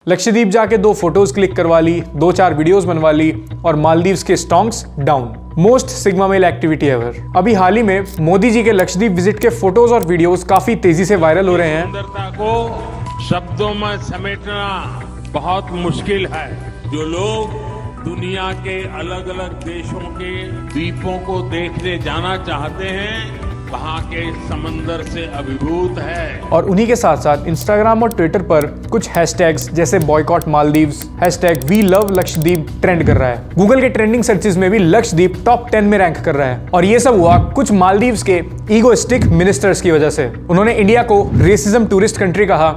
लक्षद्वीप जाके 2 photos click करवा ली, 2-4 videos बनवा ली और मालदीव्स के stonks down. Most sigma male activity ever. अभी हाल ही में मोदी जी के लक्षद्वीप विजिट के फोटोज और वीडियोस काफी तेजी से वायरल हो रहे हैं। सुंदरता को शब्दों में समेटना बहुत मुश्किल है। जो लोग दुनिया के अलग अलग देशों के द्वीपों को देखने जाना चाहते हैं, वहाँ के समंदर से अभिभूत है। और उन्हीं के साथ साथ इंस्टाग्राम और ट्विटर पर कुछ हैशटैग्स जैसे boycott Maldives, #we love Lakshadweep trend कर रहा है। गूगल के ट्रेंडिंग सर्चेस में भी लक्षद्वीप टॉप 10 में रैंक कर रहा है। और ये सब हुआ कुछ मालदीव्स के ईगोइस्टिक मिनिस्टर्स की वजह से। उन्होंने इंडिया को रेसिज्म टूरिस्ट कंट्री कहा,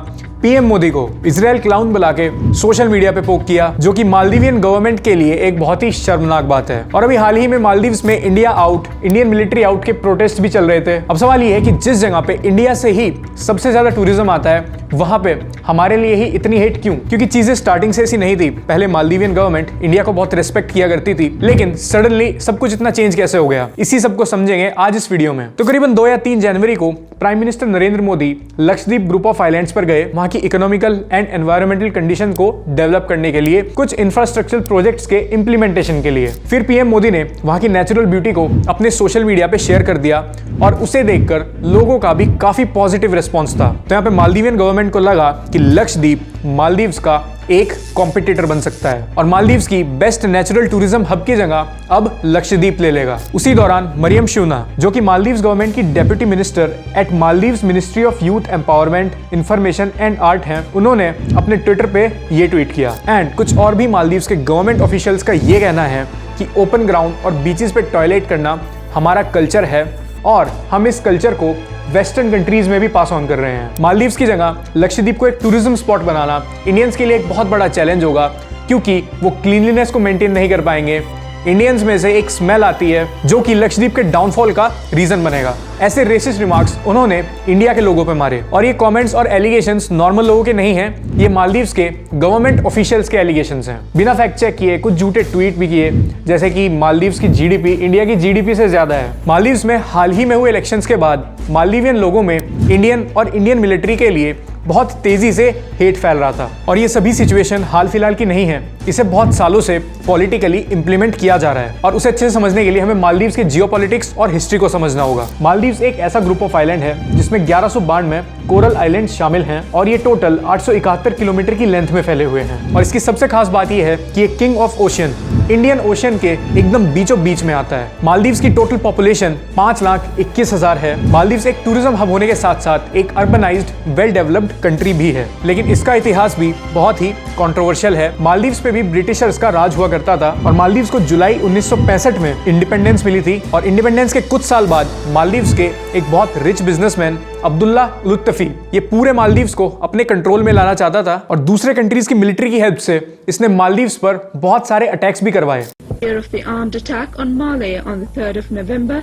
पीएम मोदी को इजराइल क्लाउन बुला के सोशल मीडिया पे पोक किया, जो कि मालदीवियन गवर्नमेंट के लिए एक बहुत ही शर्मनाक बात है। और अभी हाल ही में मालदीव्स में इंडियन मिलिट्री आउट के प्रोटेस्ट भी चल रहे थे। अब सवाल ये है कि जिस जगह पे इंडिया से ही सबसे ज्यादा टूरिज्म आता है, वहां पे हमारे लिए ही इतनी हेट क्यों? क्योंकि चीजें स्टार्टिंग से ऐसी नहीं थी। पहले मालदीवियन गवर्नमेंट इंडिया को बहुत रिस्पेक्ट किया करती थी, लेकिन सडनली सब कुछ इतना चेंज कैसे हो गया? इसी सब को समझेंगे आज इस वीडियो में। तो करीबन 2 या 3 जनवरी को prime minister Narendra Modi Lakshadweep group of islands पर गए, वहां की इकोनॉमिकल एंड एनवायरमेंटल कंडीशन को डेवलप करने के लिए, कुछ इंफ्रास्ट्रक्चरल प्रोजेक्ट्स के इंप्लीमेंटेशन के लिए। फिर पीएम मोदी ने वहां की नेचुरल ब्यूटी को अपने सोशल मीडिया पे शेयर कर दिया और उसे देखकर लोगों का भी काफी पॉजिटिव रिस्पॉन्स था। तो यहाँ पे मालदीवियन गवर्नमेंट को लगा कि लक्षद्वीप मालदीव्स का एक कॉम्पिटिटर बन सकता है और मालदीव्स की बेस्ट नेचुरल टूरिज्म हब की जगह अब लक्षद्वीप ले लेगा। उसी दौरान मरियम शूना, जो कि मालदीव्स गवर्नमेंट की deputy minister eight Maldives ministry of youth empowerment, information and art हैं, उन्होंने अपने ट्विटर पे ये ट्वीट किया। एंड कुछ और भी मालदीव्स के गवर्नमेंट ऑफिशियल्स का ये कहना है कि ओपन ग्राउंड और बीचेस पे टॉयलेट करना हमारा कल्चर है और हम इस कल्चर को वेस्टर्न कंट्रीज में भी पास ऑन कर रहे हैं। मालदीव्स की जगह लक्षद्वीप को एक टूरिज्म स्पॉट बनाना इंडियंस के लिए एक बहुत बड़ा चैलेंज होगा, क्योंकि वो क्लीनलीनेस को मेंटेन नहीं कर पाएंगे। इंडियंस में से एक स्मेल आती है जो कि लक्षद्वीप के डाउनफॉल का रीजन बनेगा। ऐसे रेसिस्ट रिमार्क्स उन्होंने इंडिया के लोगों पे मारे। और ये कमेंट्स और एलिगेशंस नॉर्मल लोगों के नहीं हैं, ये मालदीव्स के गवर्नमेंट ऑफिशियल्स के एलिगेशंस हैं। बिना फैक्ट चेक किए कुछ झूठे ट्वीट भी किए, जैसे कि मालदीव्स की जीडीपी इंडिया की जीडीपी से ज्यादा है। मालदीव्स में हाल ही में हुए इलेक्शंस के बाद मालदीवियन लोगों में इंडियन मिलिट्री के लिए बहुत तेजी से हेट फैल रहा था। और ये सभी सिचुएशन हाल फिलहाल की नहीं है, इसे बहुत सालों से पॉलिटिकली इंप्लीमेंट किया जा रहा है। और उसे अच्छे से समझने के लिए हमें मालदीव्स के जियोपॉलिटिक्स और हिस्ट्री को समझना होगा। मालदीव्स एक ऐसा ग्रुप ऑफ आइलैंड है जिसमें 1192 में कोरल आइलैंड शामिल हैं और ये टोटल 871 किलोमीटर की लेंथ में फैले हुए हैं। और इसकी सबसे खास बात यह है कि ये king of ocean, Indian ocean के एकदम बीचों बीच में आता है। मालदीव्स की टोटल पॉपुलेशन 5,21,000 है। मालदीव्स एक टूरिज्म हब होने के साथ साथ एक अर्बनाइज्ड वेल डेवलप्ड कंट्री भी है, लेकिन इसका इतिहास भी बहुत ही कंट्रोवर्शियल है। मालदीव्स पे भी ब्रिटिशर्स का राज हुआ करता था और मालदीव्स को जुलाई 1965 में इंडिपेंडेंस मिली थी। और इंडिपेंडेंस के कुछ साल बाद मालदीव्स के एक बहुत रिच बिजनेसमैन अब्दुल्ला लुत्फी ये पूरे मालदीव्स को अपने कंट्रोल में लाना चाहता था और दूसरे कंट्रीज की मिलिट्री की हेल्प से इसने मालदीव्स पर बहुत सारे अटैक्स भी करवाए। Of the armed attack on Malé on the 3rd of November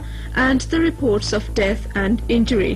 and the reports of death and injury.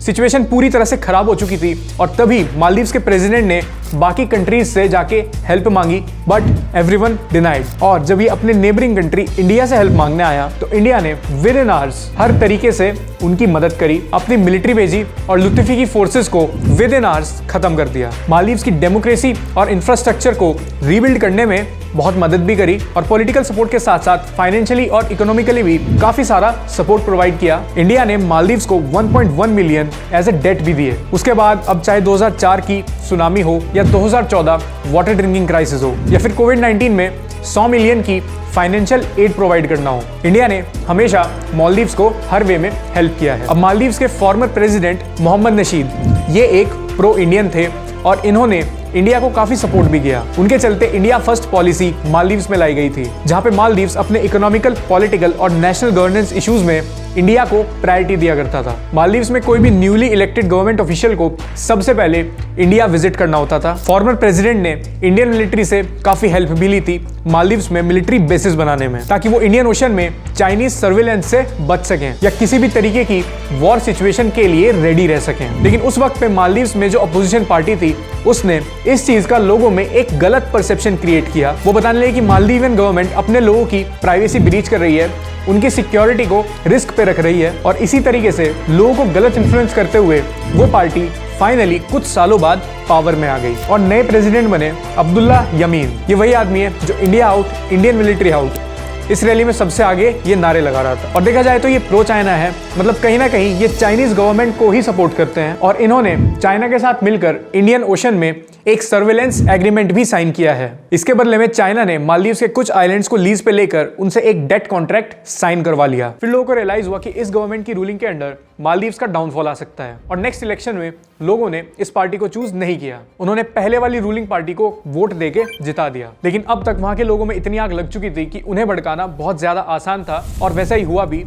Situation पूरी तरह से खराब हो चुकी थी और तभी मालदीव्स के प्रेसिडेंट ने बाकी कंट्रीज से जाके हेल्प मांगी, बट एवरीवन डिनाइड। और जब ये अपने नेबरिंग कंट्री इंडिया से हेल्प मांगने आया तो इंडिया ने विद इन आवर्स हर तरीके से उनकी मदद करी, अपनी मिलिट्री भेजी और लुत्फी की फोर्सेस को विद इन आवर्स खत्म कर दिया। मालदीव्स की डेमोक्रेसी और इंफ्रास्ट्रक्चर को रीबिल्ड करने में बहुत मदद भी करी और पॉलिटिकल सपोर्ट के साथ साथ फाइनेंशियली और इकोनॉमिकली भी काफी सारा सपोर्ट प्रोवाइड किया। इंडिया ने मालदीव्स को 1.1 मिलियन एज ए डेट भी दिए। उसके बाद अब चाहे 2004 की सुनामी हो या 2014 वाटर ड्रिंकिंग क्राइसिस हो या फिर कोविड-19 में 100 मिलियन की फाइनेंशियल एड प्रोवाइड करना हो, इंडिया ने हमेशा मालदीव्स को हर वे में हेल्प किया है। अब मालदीव्स के फॉर्मर प्रेसिडेंट मोहम्मद नशीद ये एक प्रो इंडियन थे और इन्होंने इंडिया को काफी सपोर्ट भी किया। उनके चलते इंडिया फर्स्ट पॉलिसी मालदीव्स में लाई गई थी, जहां पे मालदीव्स अपने इकोनॉमिकल, पॉलिटिकल और नेशनल गवर्नेंस इश्यूज में इंडिया को प्रायोरिटी दिया करता था। मालदीव्स में कोई भी न्यूली इलेक्टेड गवर्नमेंट ऑफिशियल को सबसे पहले इंडिया विजिट करना होता था। फॉर्मर प्रेसिडेंट ने इंडियन मिलिट्री से काफी हेल्प भी ली थी मालदीव्स में मिलिट्री बेसिस बनाने में, ताकि वो इंडियन ओशन में चाइनीज सर्विलेंस से बच सकें या किसी भी तरीके की वॉर सिचुएशन के लिए रेडी रह सकें। लेकिन उस वक्त पे मालदीव्स में जो अपोजिशन पार्टी थी उसने इस चीज का लोगों में एक गलत परसेप्शन क्रिएट किया। वो बताने लगे कि मालदीवियन गवर्नमेंट अपने लोगों की प्राइवेसी ब्रीच कर रही है उनकी सिक्योरिटी को रिस्क पे रख रही है और इसी तरीके से लोगों को गलत इन्फ्लुएंस करते हुए वो पार्टी फाइनली कुछ सालों बाद पावर में आ गई और नए प्रेसिडेंट बने अब्दुल्ला यमीन। ये वही आदमी है जो India out, Indian military out इस रैली में सबसे आगे ये नारे लगा रहा था। और देखा जाए तो ये प्रो चाइना है, मतलब कहीं ना कहीं ये चाइनीज गवर्नमेंट को ही सपोर्ट करते हैं और इन्होंने चाइना के साथ मिलकर इंडियन ओशन में एक सर्वेलेंस एग्रीमेंट भी साइन किया है। इसके बदले में चाइना ने मालदीव्स के कुछ आइलैंड्स को लीज पे लेकर उनसे एक डेट कॉन्ट्रैक्ट साइन करवा लिया। फिर लोगों को रियलाइज हुआ कि इस गवर्नमेंट की रूलिंग के अंडर मालदीव्स का डाउनफॉल आ सकता है और नेक्स्ट इलेक्शन में लोगों ने इस पार्टी को चूज नहीं किया। उन्होंने पहले वाली रूलिंग पार्टी को वोट देके जिता दिया। लेकिन अब तक वहां के लोगों में इतनी आग लग चुकी थी कि उन्हें भड़काना बहुत ज्यादा आसान था और वैसा ही हुआ भी।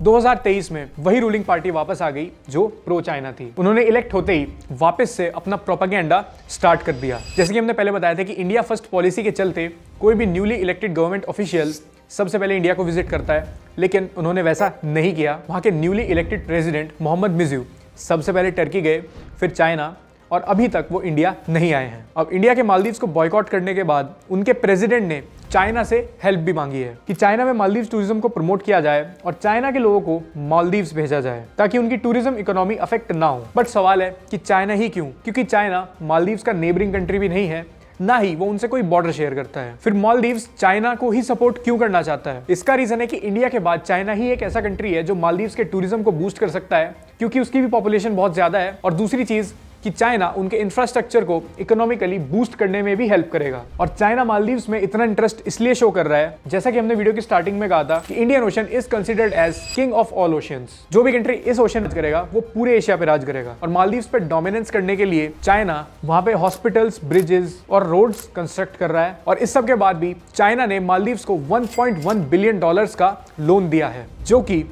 2023 में वही रूलिंग पार्टी वापस आ गई जो प्रो चाइना थी। उन्होंने इलेक्ट होते ही वापस से अपना प्रोपेगेंडा स्टार्ट कर दिया। जैसे कि हमने पहले बताया था कि इंडिया फर्स्ट पॉलिसी के चलते कोई भी न्यूली इलेक्टेड गवर्नमेंट ऑफिशियल सबसे पहले इंडिया को विजिट करता है, लेकिन उन्होंने वैसा नहीं किया। वहां के न्यूली इलेक्टेड प्रेसिडेंट मोहम्मद मिर्ज़ियों सबसे पहले टर्की गए, फिर चाइना और अभी तक वो इंडिया नहीं आए हैं। अब इंडिया के मालदीव्स को बॉयकॉट करने के बाद उनके प्रेसिडेंट ने चाइना से हेल्प भी मांगी है कि चाइना में मालदीव्स टूरिज्म को प्रमोट किया जाए और चाइना के लोगों को मालदीव्स भेजा जाए ताकि उनकी टूरिज्म इकोनॉमी अफेक्ट ना हो। बट सवाल है कि चाइना ही क्यों? क्योंकि चाइना मालदीव्स का नेबरिंग कंट्री भी नहीं है, ना ही वो उनसे कोई बॉर्डर शेयर करता है। फिर मालदीव्स चाइना को ही सपोर्ट क्यों करना चाहता है? इसका रीजन है कि इंडिया के बाद चाइना ही एक ऐसा कंट्री है जो मालदीव्स के टूरिज्म को बूस्ट कर सकता है, क्योंकि उसकी भी पॉपुलेशन बहुत ज्यादा है। और दूसरी चीज कि चाइना उनके इंफ्रास्ट्रक्चर को इकोनॉमिकली बूस्ट करने में भी हेल्प करेगा। और चाइना मालदीव्स में इतना इंटरेस्ट इसलिए शो कर रहा है, जैसा कि हमने वीडियो की स्टार्टिंग में कहा था कि Indian Ocean is considered as king of all oceans. जो भी कंट्री इस ओशन राज करेगा वो पूरे एशिया पे राज करेगा। और मालदीव्स पे डोमिनेंस करने के लिए चाइना वहां पे हॉस्पिटल्स, ब्रिजेस और रोड्स कंस्ट्रक्ट कर रहा है। और इस सब के बाद भी चाइना ने मालदीव्स को $1.1 बिलियन का लोन दिया है, जो कि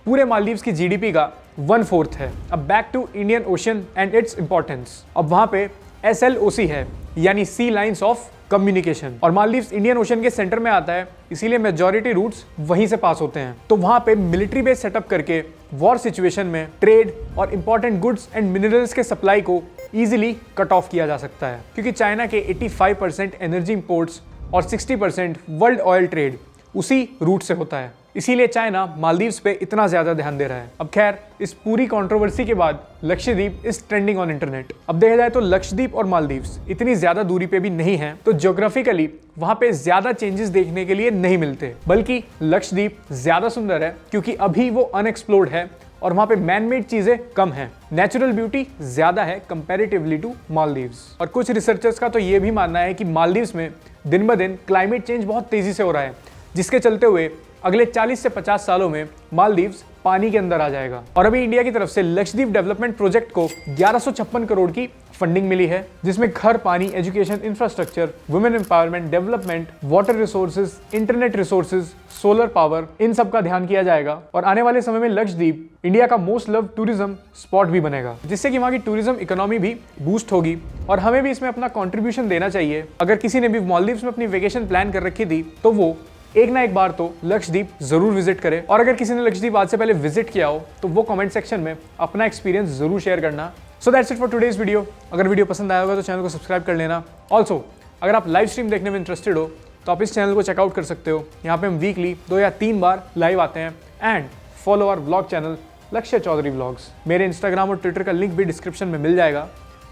पूरे मालदीव्स की जीडीपी का 1/4 है। अब back to Indian Ocean and its importance. अब वहां पे SLOC है, यानी सी लाइंस ऑफ कम्युनिकेशन, और मालदीव्स इंडियन ओशन के सेंटर में आता है, इसीलिए मेजॉरिटी रूट्स वहीं से पास होते हैं। तो वहां पे मिलिट्री बेस सेटअप करके वॉर सिचुएशन में ट्रेड और इंपॉर्टेंट गुड्स एंड मिनरल्स के सप्लाई को इजीली कट ऑफ किया जा सकता है, क्योंकि चाइना के 85% एनर्जी इंपोर्ट्स और 60% वर्ल्ड ऑयल ट्रेड उसी रूट से होता है। इसीलिए चाइना मालदीव्स पे इतना ज्यादा ध्यान दे रहा है। अब खैर, इस पूरी कंट्रोवर्सी के बाद Lakshadweep is trending on internet. अब देखा जाए तो लक्षद्वीप और मालदीव्स इतनी ज्यादा दूरी पे भी नहीं है, तो ज्योग्राफिकली वहां पे ज्यादा चेंजेस देखने के लिए नहीं मिलते, बल्कि लक्षद्वीप ज्यादा सुंदर है क्योंकि अभी वो अनएक्सप्लोर्ड है और वहां पे मैन मेड चीजें कम हैं, नेचुरल ब्यूटी ज्यादा है कंपैरेटिवली टू मालदीव्स। और कुछ रिसर्चर्स का तो ये भी मानना है कि मालदीव्स में दिन ब दिन क्लाइमेट चेंज बहुत तेजी से हो रहा है, जिसके चलते हुए अगले 40 से 50 सालों में मालदीव्स पानी के अंदर आ जाएगा। और अभी इंडिया की तरफ से लक्षद्वीप डेवलपमेंट प्रोजेक्ट को 1156 करोड़ की फंडिंग मिली है, जिसमें घर, पानी, education, infrastructure, women empowerment, development, water resources, internet resources, solar power, इन सब का ध्यान किया जाएगा। और आने वाले समय में लक्षद्वीप इंडिया का मोस्ट लव टूरिज्म स्पॉट भी बनेगा, जिससे कि वहां की टूरिज्म इकोनॉमी भी बूस्ट होगी और हमें भी इसमें अपना कॉन्ट्रीब्यूशन देना चाहिए। अगर किसी ने भी मालदीव्स में अपनी वेकेशन प्लान कर रखी थी तो वो एक ना एक बार तो लक्षद्वीप जरूर विजिट करें। और अगर किसी ने लक्षद्वीप आज से पहले विजिट किया हो तो वो कमेंट सेक्शन में अपना एक्सपीरियंस जरूर शेयर करना। So that's it for today's video. अगर वीडियो पसंद आया होगा तो चैनल को सब्सक्राइब कर लेना। ऑल्सो अगर आप लाइव स्ट्रीम देखने में इंटरेस्टेड हो तो आप इस चैनल को चेकआउट कर सकते हो। यहाँ पे हम वीकली 2 या 3 बार लाइव आते हैं। And follow our vlog channel Lakshya Chaudhary vlogs. मेरे इंस्टाग्राम और ट्विटर का लिंक भी डिस्क्रिप्शन में मिल जाएगा,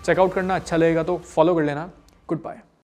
चेकआउट करना। अच्छा लगेगा तो फॉलो कर लेना। Good bye.